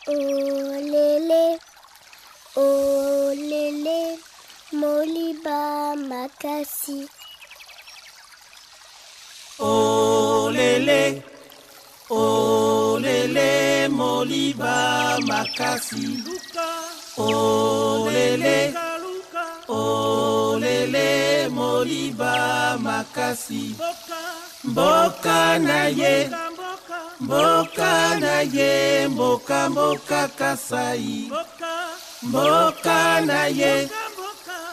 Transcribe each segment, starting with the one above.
Olele, olele, moliba makasi. Olele, olele, moliba makasi. Olele, olele, moliba makasi. Mboka na ye, mboka na ye, mboka mboka Kasai. Mboka na ye,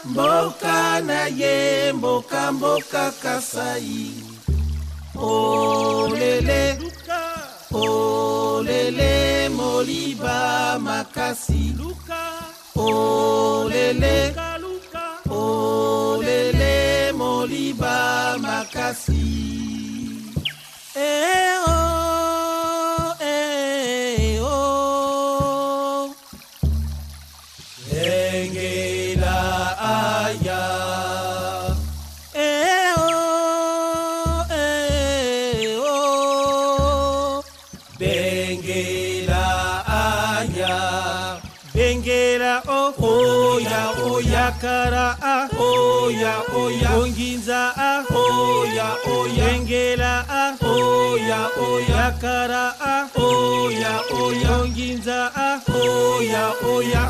mboka na ye, mboka mboka Kasai. Olele, olele, moliba makasi. Olele, olele, moliba makasi. Bengela aya. Bengela aya. Bengela oya oya kara oya oya onginza oya oya bengela oya oya kara oya oya onginza oya oya.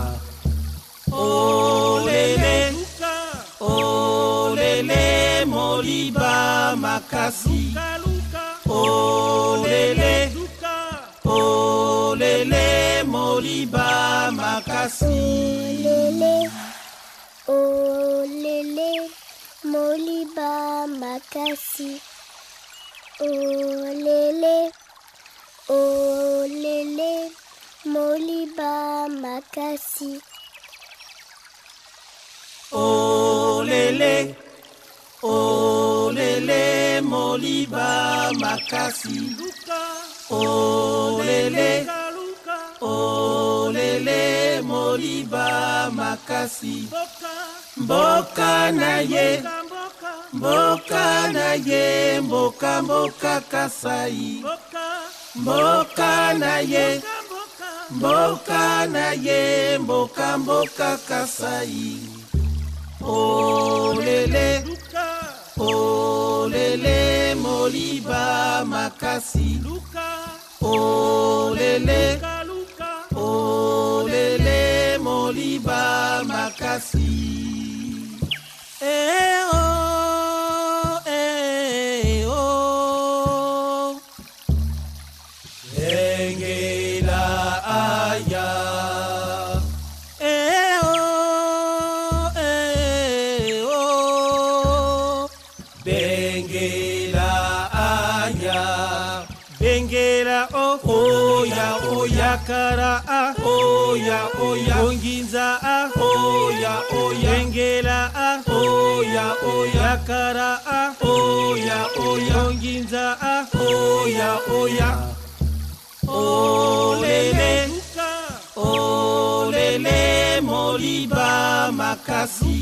Olele, olele, moliba makasi. Olele, olele, moliba makasi. Olele, olele, moliba makasi. Olele, olele, moliba makasi. Olele, olele, moliba makasi. Olele, olele, moliba makasi. Mboka na ye, mboka na ye, mboka mboka Kasai. Mboka na ye, mboka na ye, mboka mboka Kasai. Olele, olele, moliba makasi. Olele, olele, moliba makasi. Bengela aya. Bengela aya. Bengela oya oya kara oya oya onginza oya oya bengela oya oya kara oya oya onginza oya oya. Olele, olele, moliba makasi.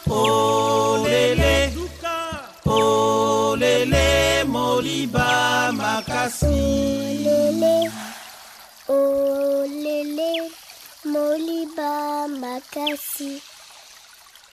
Olele, olele, moliba makasi. Olele, olele, moliba makasi.